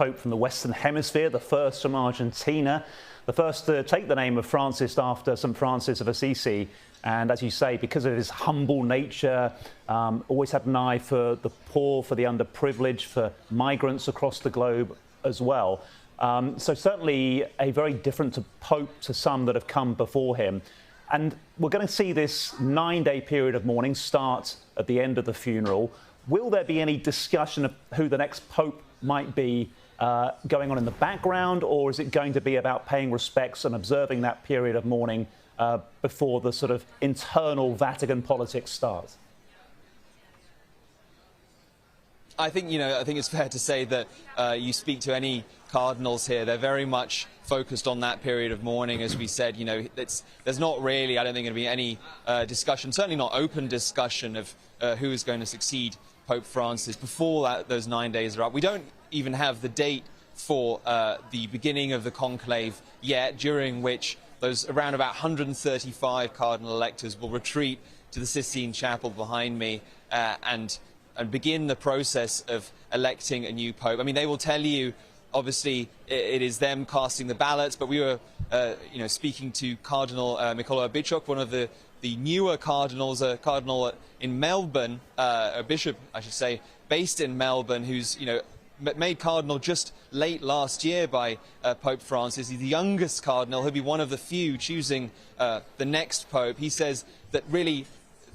Pope from the Western Hemisphere, the first from Argentina, the first to take the name of Francis after St. Francis of Assisi. And as you say, because of his humble nature, always had an eye for the poor, for the underprivileged, for migrants across the globe as well. So certainly a very different Pope to some that have come before him. And we're going to see this 9-day period of mourning start at the end of the funeral. Will there be any discussion of who the next Pope might be going on in the background, or is it going to be about paying respects and observing that period of mourning before the sort of internal Vatican politics starts? I think it's fair to say that you speak to any cardinals here, they're very much focused on that period of mourning. As we said, there's not really, I don't think, going to be any discussion, certainly not open discussion of who is going to succeed Pope Francis before those 9 days are up. We don't even have the date for the beginning of the conclave yet, during which those around about 135 cardinal electors will retreat to the Sistine Chapel behind me and begin the process of electing a new pope. I mean, they will tell you, obviously, it is them casting the ballots, but we were, speaking to Cardinal Mykola Bishop, one of the newer cardinals, a cardinal in Melbourne, a bishop, I should say, based in Melbourne, who's, made cardinal just late last year by Pope Francis. He's the youngest cardinal. He'll be one of the few choosing the next pope. He says that really,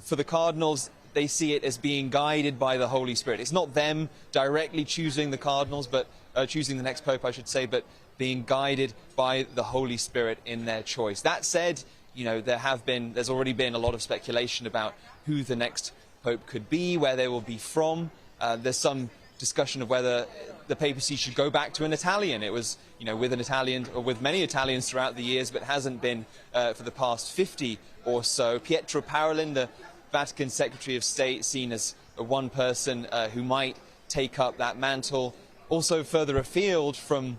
for the cardinals, they see it as being guided by the Holy Spirit. It's not them directly choosing the cardinals, but choosing the next pope, I should say, but being guided by the Holy Spirit in their choice. That said, there's already been a lot of speculation about who the next pope could be, where they will be from. There's some discussion of whether the papacy should go back to an Italian. It was, with an Italian, or with many Italians throughout the years, but hasn't been for the past 50 or so. Pietro Parolin, the Vatican Secretary of State, seen as one person who might take up that mantle. Also further afield from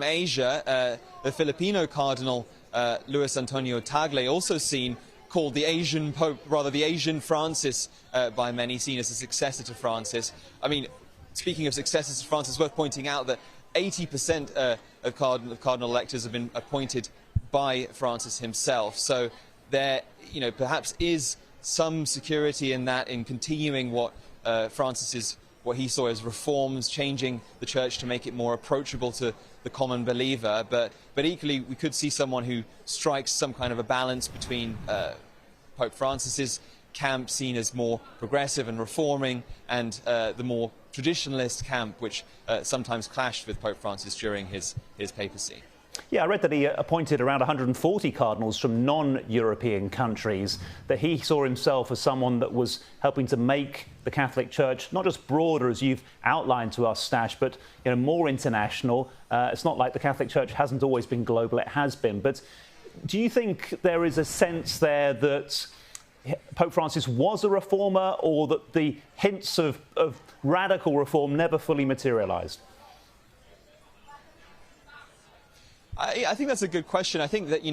Asia, the Filipino Cardinal Luis Antonio Tagle, also seen, called the Asian Pope, rather the Asian Francis by many, seen as a successor to Francis. I mean, speaking of successors to Francis, it's worth pointing out that 80% of cardinal electors have been appointed by Francis himself. So there, perhaps is some security in that, in continuing what what he saw as reforms, changing the church to make it more approachable to the common believer. But equally, we could see someone who strikes some kind of a balance between Pope Francis's camp, seen as more progressive and reforming, and the more traditionalist camp, which sometimes clashed with Pope Francis during his papacy. Yeah, I read that he appointed around 140 cardinals from non-European countries, that he saw himself as someone that was helping to make the Catholic Church not just broader, as you've outlined to us, Stash, but more international. It's not like the Catholic Church hasn't always been global, it has been. But do you think there is a sense there that Pope Francis was a reformer, or that the hints of radical reform never fully materialised? I think that's a good question. I think that,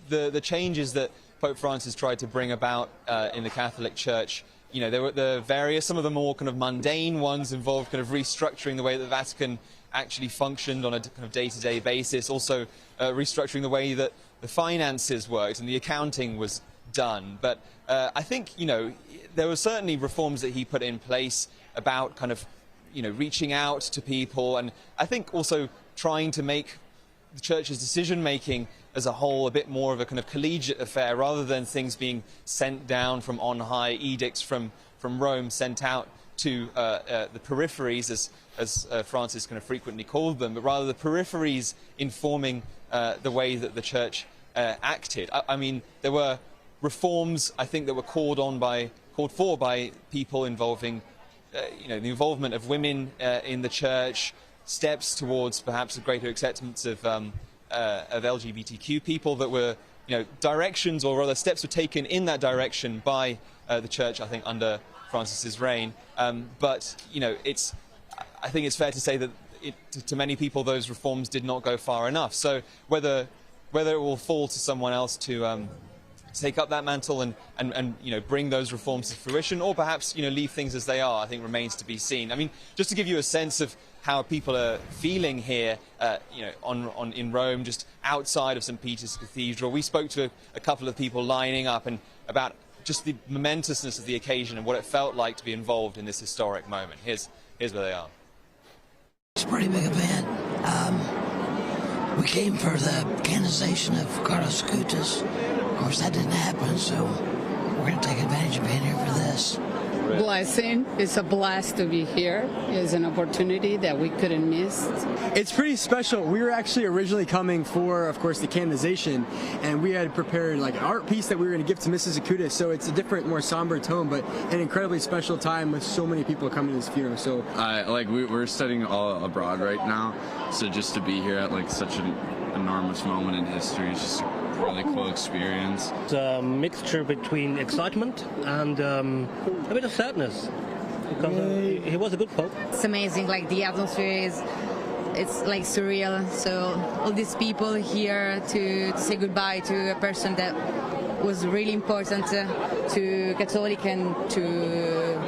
the changes that Pope Francis tried to bring about in the Catholic Church, there were the various, some of the more kind of mundane ones involved kind of restructuring the way that the Vatican actually functioned on a kind of day-to-day basis, also restructuring the way that the finances worked and the accounting was done. But I think, there were certainly reforms that he put in place about kind of, reaching out to people, and I think also trying to make the Church's decision-making as a whole a bit more of a kind of collegiate affair, rather than things being sent down from on high, edicts from Rome sent out to the peripheries, as Francis kind of frequently called them, but rather the peripheries informing the way that the Church acted. I mean, there were reforms, I think, that were called for by people involving, the involvement of women in the Church, steps towards perhaps a greater acceptance of LGBTQ people, that were, directions, or rather steps were taken in that direction by the Church, I think, under Francis's reign. But, I think it's fair to say that to many people those reforms did not go far enough. So whether it will fall to someone else to take up that mantle and bring those reforms to fruition, or perhaps leave things as they are, I think remains to be seen. I mean, just to give you a sense of how people are feeling here, in Rome, just outside of St. Peter's Cathedral, we spoke to a couple of people lining up and about just the momentousness of the occasion and what it felt like to be involved in this historic moment. Here's where they are. It's a pretty big event. We came for the canonization of Carlos Acutis. Of course, that didn't happen, so we're going to take advantage of being here for this. Blessing. It's a blast to be here. It's an opportunity that we couldn't miss. It's pretty special. We were actually originally coming for, of course, the canonization, and we had prepared like an art piece that we were going to give to Mrs. Acutis, so it's a different, more somber tone, but an incredibly special time with so many people coming to this funeral. So we're studying all abroad right now, so just to be here at like such an enormous moment in history is just a really cool experience. It's a mixture between excitement and a bit of sadness, because he was a good pope. It's amazing, like the atmosphere it's like surreal. So all these people here to say goodbye to a person that was really important to Catholic and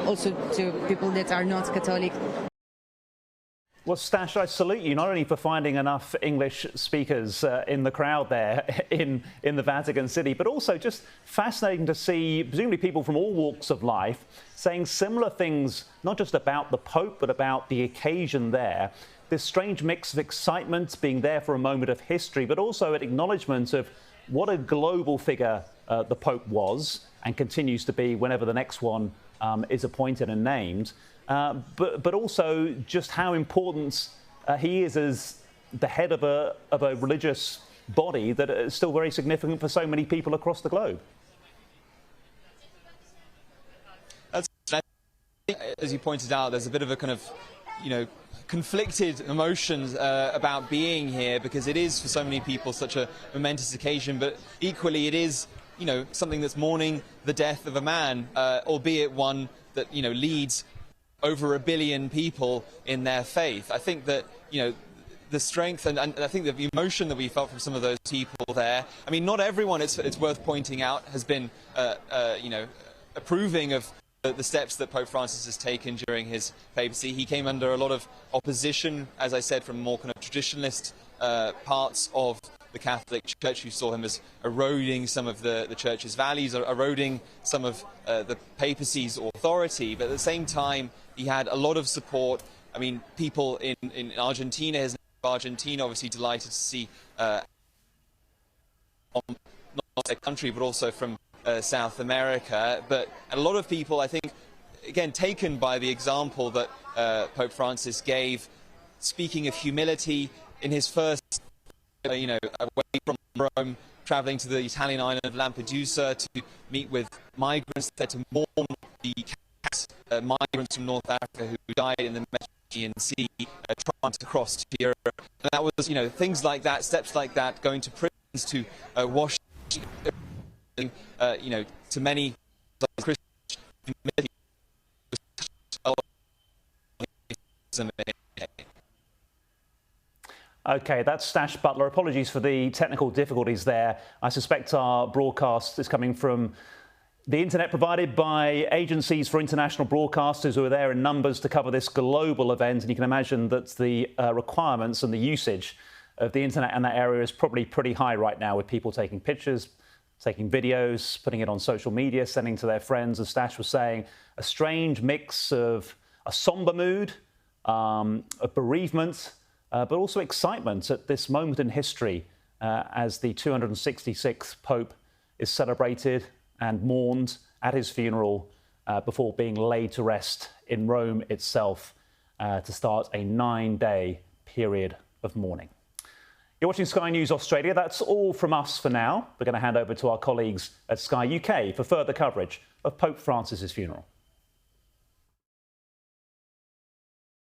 also to people that are not Catholic. Well, Stash, I salute you not only for finding enough English speakers in the crowd there in the Vatican City, but also just fascinating to see presumably people from all walks of life saying similar things, not just about the Pope, but about the occasion there. This strange mix of excitement, being there for a moment of history, but also an acknowledgement of what a global figure the Pope was and continues to be whenever the next one is appointed and named. But also just how important he is as the head of a religious body that is still very significant for so many people across the globe. As you pointed out, there's a bit of a kind of, conflicted emotions about being here, because it is for so many people such a momentous occasion, but equally it is, something that's mourning the death of a man, albeit one that, leads over 1 billion people in their faith. I think that, the strength and I think the emotion that we felt from some of those people there, I mean, not everyone, it's worth pointing out, has been, approving of the steps that Pope Francis has taken during his papacy. He came under a lot of opposition, as I said, from more kind of traditionalist parts of the Catholic Church, who saw him as eroding some of the Church's values, eroding some of the papacy's authority. But at the same time, he had a lot of support. I mean, people in Argentina, his Argentina, obviously delighted to see not a country, but also from South America. But a lot of people, I think, again, taken by the example that Pope Francis gave, speaking of humility in his first, away from Rome, traveling to the Italian island of Lampedusa to meet with migrants there to mourn the migrants from North Africa who died in the Mediterranean Sea trying to cross to Europe. And that was, things like that, steps like that, going to prisons to wash, to many Christians. OK, that's Stash Butler. Apologies for the technical difficulties there. I suspect our broadcast is coming from the internet provided by agencies for international broadcasters who are there in numbers to cover this global event. And you can imagine that the requirements and the usage of the internet in that area is probably pretty high right now, with people taking pictures, taking videos, putting it on social media, sending to their friends. As Stash was saying, a strange mix of a somber mood, of bereavement, but also excitement at this moment in history as the 266th Pope is celebrated and mourned at his funeral before being laid to rest in Rome itself to start a 9-day period of mourning. You're watching Sky News Australia. That's all from us for now. We're going to hand over to our colleagues at Sky UK for further coverage of Pope Francis's funeral.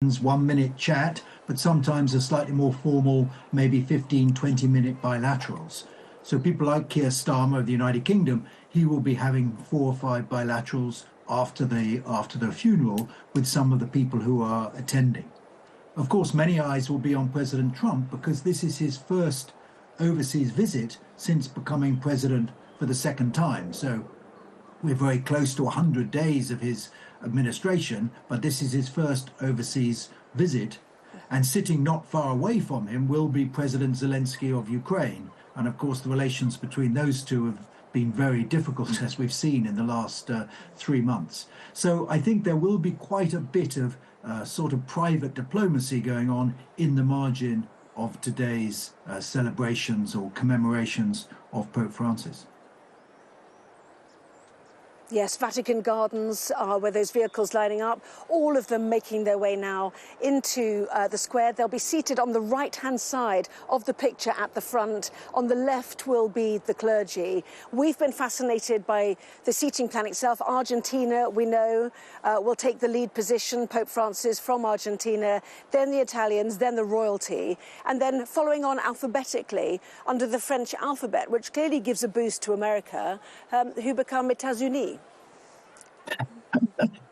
1-minute chat, but sometimes a slightly more formal, maybe 15-20-minute bilaterals. So people like Keir Starmer of the United Kingdom, he will be having 4 or 5 bilaterals after the funeral with some of the people who are attending. Of course, many eyes will be on President Trump because this is his first overseas visit since becoming president for the second time. So we're very close to 100 days of his administration, but this is his first overseas visit. And sitting not far away from him will be President Zelensky of Ukraine. And of course, the relations between those two have been very difficult, as we've seen in the last 3 months. So I think there will be quite a bit of sort of private diplomacy going on in the margin of today's celebrations or commemorations of Pope Francis. Yes, Vatican Gardens are where those vehicles lining up, all of them making their way now into the square. They'll be seated on the right-hand side of the picture at the front. On the left will be the clergy. We've been fascinated by the seating plan itself. Argentina, we know, will take the lead position, Pope Francis from Argentina, then the Italians, then the royalty, and then following on alphabetically under the French alphabet, which clearly gives a boost to America, who become États-Unis.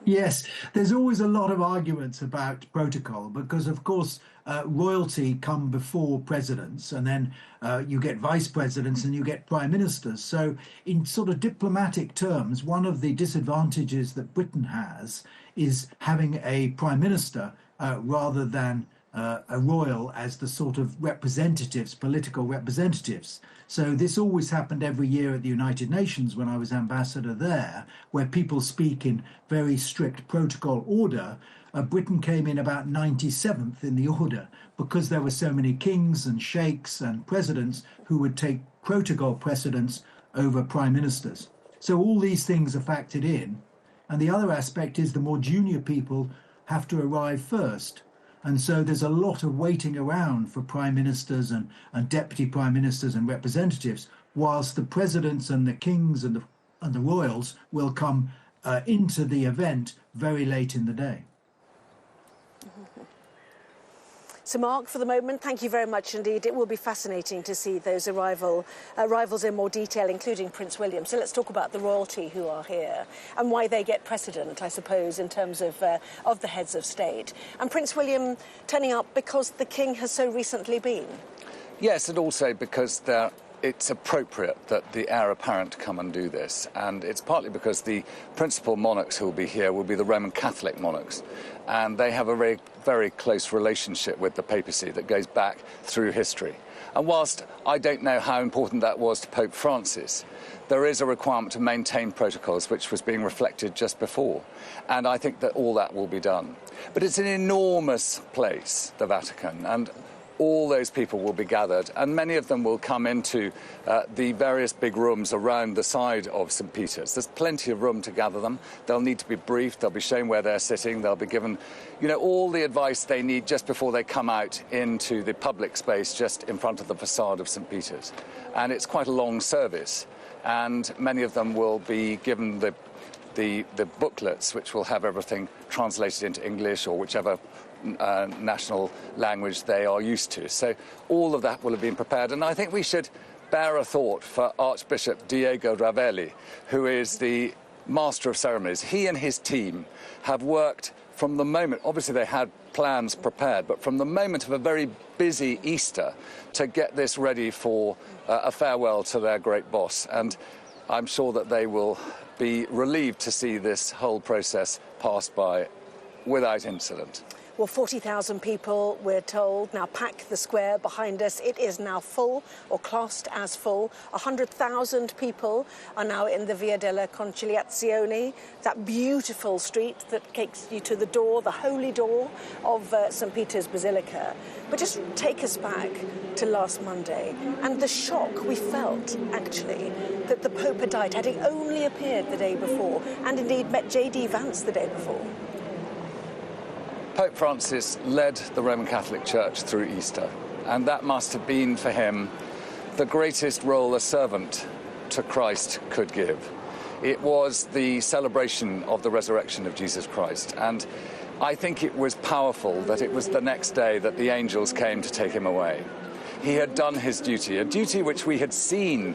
Yes, there's always a lot of arguments about protocol because, of course, royalty come before presidents, and then you get vice presidents and you get prime ministers. So in sort of diplomatic terms, one of the disadvantages that Britain has is having a prime minister rather than a royal as the sort of representatives, political representatives. So this always happened every year at the United Nations when I was ambassador there, where people speak in very strict protocol order. Britain came in about 97th in the order because there were so many kings and sheikhs and presidents who would take protocol precedence over prime ministers. So all these things are factored in. And the other aspect is the more junior people have to arrive first. And so there's a lot of waiting around for prime ministers and deputy prime ministers and representatives, whilst the presidents and the kings and the royals will come into the event very late in the day. So, Mark, for the moment, thank you very much indeed. It will be fascinating to see those arrivals in more detail, including Prince William. So let's talk about the royalty who are here and why they get precedent, I suppose, in terms of the heads of state. And Prince William turning up because the King has so recently been. Yes, and also because it's appropriate that the heir apparent come and do this. And it's partly because the principal monarchs who will be here will be the Roman Catholic monarchs. And they have a very, very close relationship with the papacy that goes back through history. And whilst I don't know how important that was to Pope Francis, there is a requirement to maintain protocols, which was being reflected just before. And I think that all that will be done. But it's an enormous place, the Vatican, and all those people will be gathered, and many of them will come into the various big rooms around the side of St. Peter's. There's plenty of room to gather them. They'll need to be briefed. They'll be shown where they're sitting. They'll be given, all the advice they need just before they come out into the public space just in front of the facade of St. Peter's. And it's quite a long service, and many of them will be given the booklets, which will have everything translated into English or whichever national language they are used to. So all of that will have been prepared. And I think we should bear a thought for Archbishop Diego Ravelli, who is the master of ceremonies. He and his team have worked from the moment, obviously they had plans prepared, but from the moment of a very busy Easter to get this ready for a farewell to their great boss. And I'm sure that they will be relieved to see this whole process pass by without incident. Well, 40,000 people, we're told, now pack the square behind us. It is now full, or classed as full. 100,000 people are now in the Via della Conciliazione, that beautiful street that takes you to the door, the holy door of St. Peter's Basilica. But just take us back to last Monday and the shock we felt, actually, that the Pope had died, had he only appeared the day before, and indeed met J.D. Vance the day before. Pope Francis led the Roman Catholic Church through Easter, and that must have been for him the greatest role a servant to Christ could give. It was the celebration of the resurrection of Jesus Christ, and I think it was powerful that it was the next day that the angels came to take him away. He had done his duty, a duty which we had seen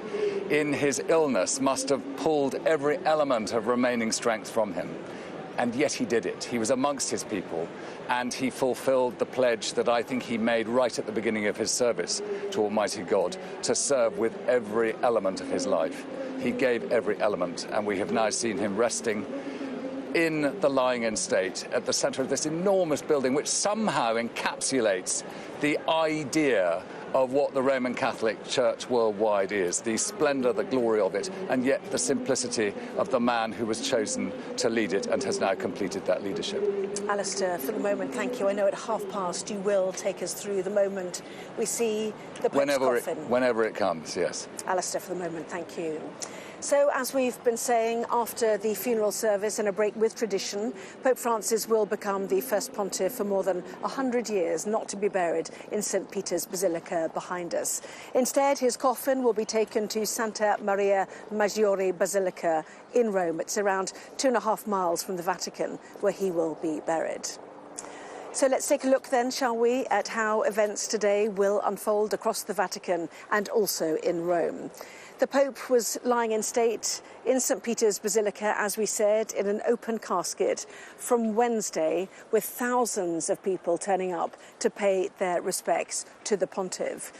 in his illness must have pulled every element of remaining strength from him. And yet he did it. He was amongst his people, and he fulfilled the pledge that I think he made right at the beginning of his service to Almighty God, to serve with every element of his life. he gave every element, and we have now seen him resting in the lying-in state at the centre of this enormous building, which somehow encapsulates the idea of what the Roman Catholic Church worldwide is, the splendour, the glory of it, and yet the simplicity of the man who was chosen to lead it and has now completed that leadership. Alistair, for the moment, thank you. I know at past you will take us through the moment we see the Pope's coffin. Whenever it comes, yes. Alistair, for the moment, thank you. So, as we've been saying, after the funeral service and a break with tradition, Pope Francis will become the first pontiff for more than 100 years not to be buried in St. Peter's Basilica behind us. Instead, his coffin will be taken to Santa Maria Maggiore Basilica in Rome. It's around 2.5 miles from the Vatican, where he will be buried. So let's take a look then, shall we, at how events today will unfold across the Vatican and also in Rome. The Pope was lying in state in St. Peter's Basilica, as we said, in an open casket from Wednesday, with thousands of people turning up to pay their respects to the pontiff.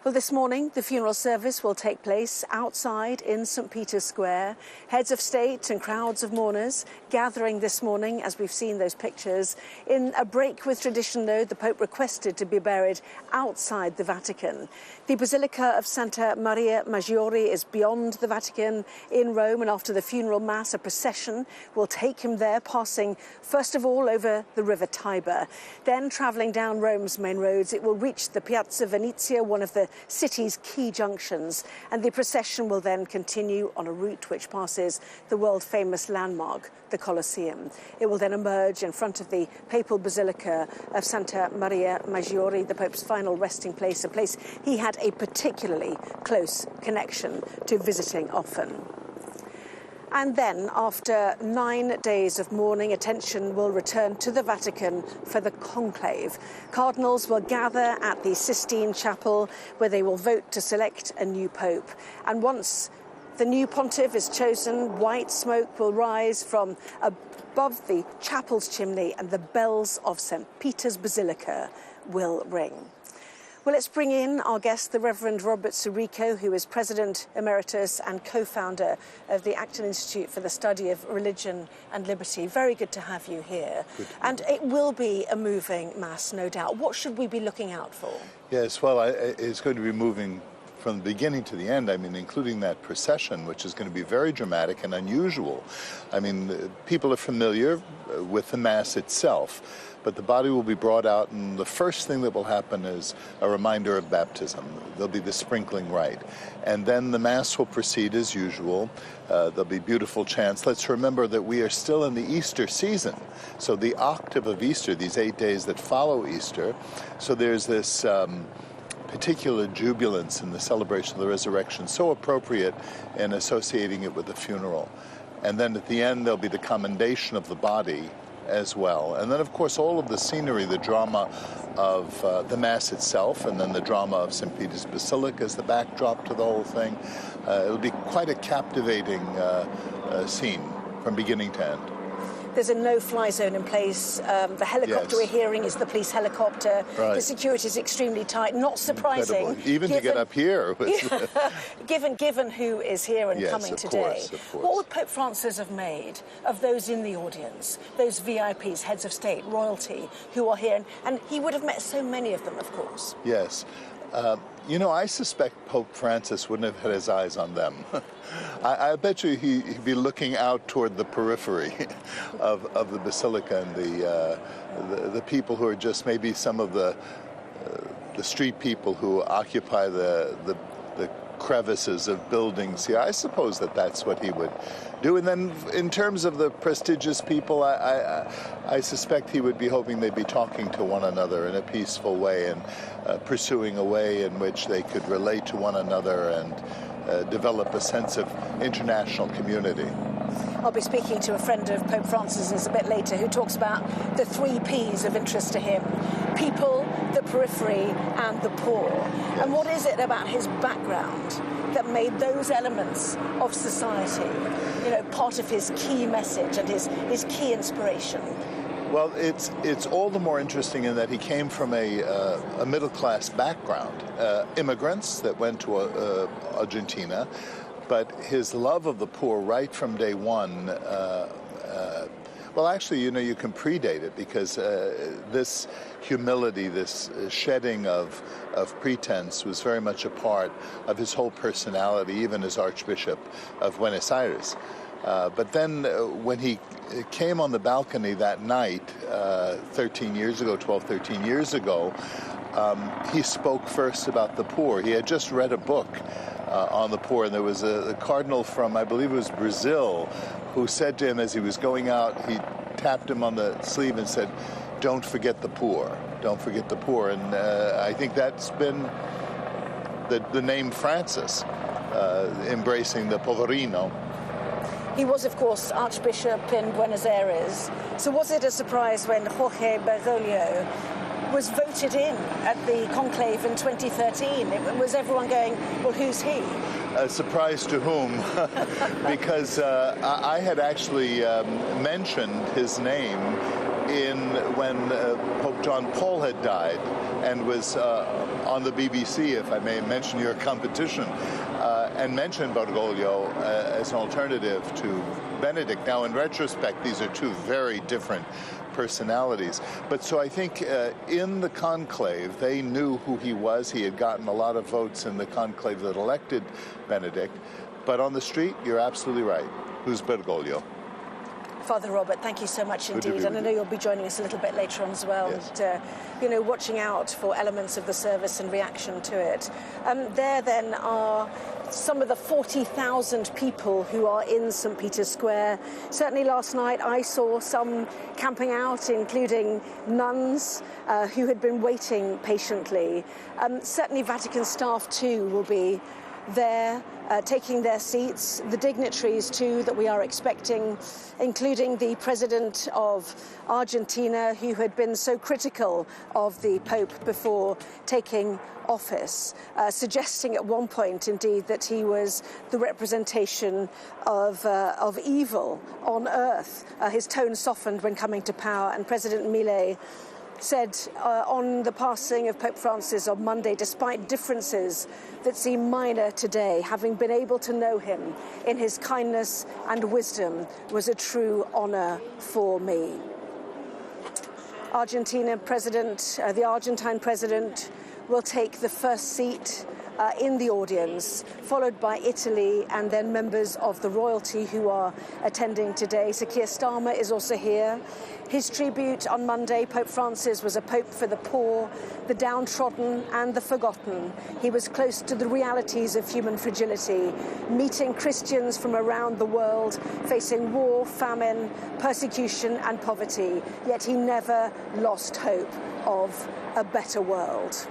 Well, this morning, the funeral service will take place outside in St. Peter's Square. Heads of state and crowds of mourners gathering this morning, as we've seen those pictures. In a break with tradition, though, the Pope requested to be buried outside the Vatican. The Basilica of Santa Maria Maggiore is beyond the Vatican in Rome, and after the funeral mass, a procession will take him there, passing first of all over the River Tiber. Then, travelling down Rome's main roads, it will reach the Piazza Venezia, one of the city's key junctions, and the procession will then continue on a route which passes the world-famous landmark, the Colosseum. It will then emerge in front of the papal Basilica of Santa Maria Maggiore, the Pope's final resting place, a place he had a particularly close connection to visiting often. And then, after 9 days of mourning, attention will return to the Vatican for the conclave. Cardinals will gather at the Sistine Chapel, where they will vote to select a new pope. And once the new pontiff is chosen, white smoke will rise from above the chapel's chimney, and the bells of St. Peter's Basilica will ring. Well, let's bring in our guest, the Reverend Robert Sirico, who is President Emeritus and co-founder of the Acton Institute for the Study of Religion and Liberty. Very good to have you here. And it will be a moving mass, no doubt. What should we be looking out for? Yes, well, it's going to be moving from the beginning to the end, I mean, including that procession, which is going to be very dramatic and unusual. I mean, people are familiar with the Mass itself, but the body will be brought out, and the first thing that will happen is a reminder of baptism. There'll be the sprinkling rite. And then the Mass will proceed as usual. There'll be beautiful chants. Let's remember that we are still in the Easter season. So the octave of Easter, these 8 days that follow Easter, so there's this particular jubilance in the celebration of the resurrection, so appropriate in associating it with the funeral. And then at the end, there'll be the commendation of the body as well. And then, of course, all of the scenery, the drama of the Mass itself, and then the drama of St. Peter's Basilica as the backdrop to the whole thing. It'll be quite a captivating scene from beginning to end. There's a no-fly zone in place. The helicopter we're hearing is the police helicopter. Right. The security is extremely tight. Not surprising. Incredible. Even to get up here. given who is here and coming today. Of course. What would Pope Francis have made of those in the audience, those VIPs, heads of state, royalty, who are here? And he would have met so many of them, of course. Yes. You know, I suspect Pope Francis wouldn't have had his eyes on them. I bet you he'd be looking out toward the periphery of the Basilica and the people who are just maybe some of the street people who occupy the crevices of buildings here. I suppose that's what he would do. And then in terms of the prestigious people, I suspect he would be hoping they'd be talking to one another in a peaceful way and pursuing a way in which they could relate to one another and develop a sense of international community. I'll be speaking to a friend of Pope Francis's a bit later who talks about the 3 Ps of interest to him: people, the periphery, and the poor. Yes. And what is it about his background that made those elements of society, you know, part of his key message and his key inspiration? Well, it's all the more interesting in that he came from a middle-class background. Immigrants that went to Argentina, but his love of the poor right from day one, well, actually, you know, you can predate it, because this humility, this shedding of pretense was very much a part of his whole personality, even as Archbishop of Buenos Aires. But then when he came on the balcony that night, 13 years ago, 12, 13 years ago, he spoke first about the poor. He had just read a book on the poor, and there was a cardinal from, I believe it was Brazil, who said to him as he was going out, he tapped him on the sleeve and said, "Don't forget the poor, don't forget the poor." And I think that's been the name Francis, embracing the poverino. He was, of course, Archbishop in Buenos Aires. So was it a surprise when Jorge Bergoglio was voted in at the conclave in 2013? Was everyone going, well, who's he? A surprise to whom? Because I had actually mentioned his name when Pope John Paul had died, and was on the BBC, if I may mention your competition, and mentioned Bergoglio as an alternative to Benedict. Now, in retrospect, these are two very different personalities. But so I think in the conclave, they knew who he was. He had gotten a lot of votes in the conclave that elected Benedict. But on the street, you're absolutely right. Who's Bergoglio? Father Robert, thank you so much indeed. And I know you'll be joining us a little bit later on as well. Yes. And, you know, watching out for elements of the service and reaction to it. There then are some of the 40,000 people who are in St. Peter's Square. Certainly last night I saw some camping out, including nuns who had been waiting patiently. Certainly Vatican staff too will be there, taking their seats. The dignitaries too that we are expecting, including the President of Argentina, who had been so critical of the Pope before taking office, suggesting at one point indeed that he was the representation of evil on earth. His tone softened when coming to power, and President Milei said on the passing of Pope Francis on Monday, despite differences that seem minor today, having been able to know him in his kindness and wisdom was a true honor for me. The Argentine president will take the first seat in the audience, followed by Italy and then members of the royalty who are attending today. Sir Keir Starmer is also here. His tribute on Monday, Pope Francis was a pope for the poor, the downtrodden and the forgotten. He was close to the realities of human fragility, meeting Christians from around the world, facing war, famine, persecution and poverty. Yet he never lost hope of a better world.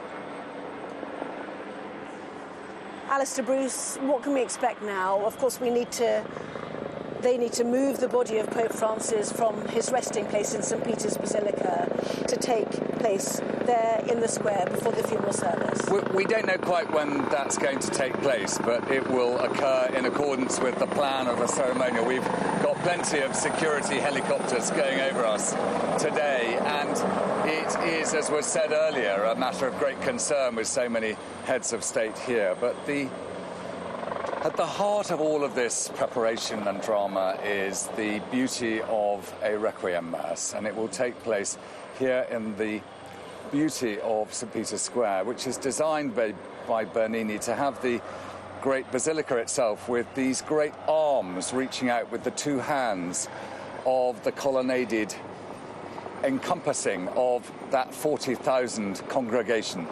Alistair Bruce, what can we expect now? Of course, they need to move the body of Pope Francis from his resting place in St. Peter's Basilica to take place there in the square before the funeral service. We don't know quite when that's going to take place, but it will occur in accordance with the plan of the ceremonial. We've got plenty of security helicopters going over us today, and it is, as was said earlier, a matter of great concern with so many heads of state here. But at the heart of all of this preparation and drama is the beauty of a requiem mass, and it will take place here in the beauty of St. Peter's Square, which is designed by Bernini to have the great basilica itself with these great arms reaching out with the two hands of the colonnaded encompassing of that 40,000 congregation.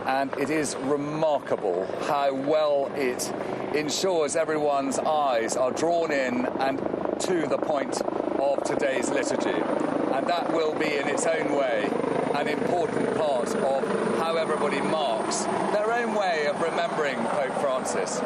And it is remarkable how well it ensures everyone's eyes are drawn in and to the point of today's liturgy. And that will be, in its own way, an important part of how everybody marks their own way of remembering Pope Francis.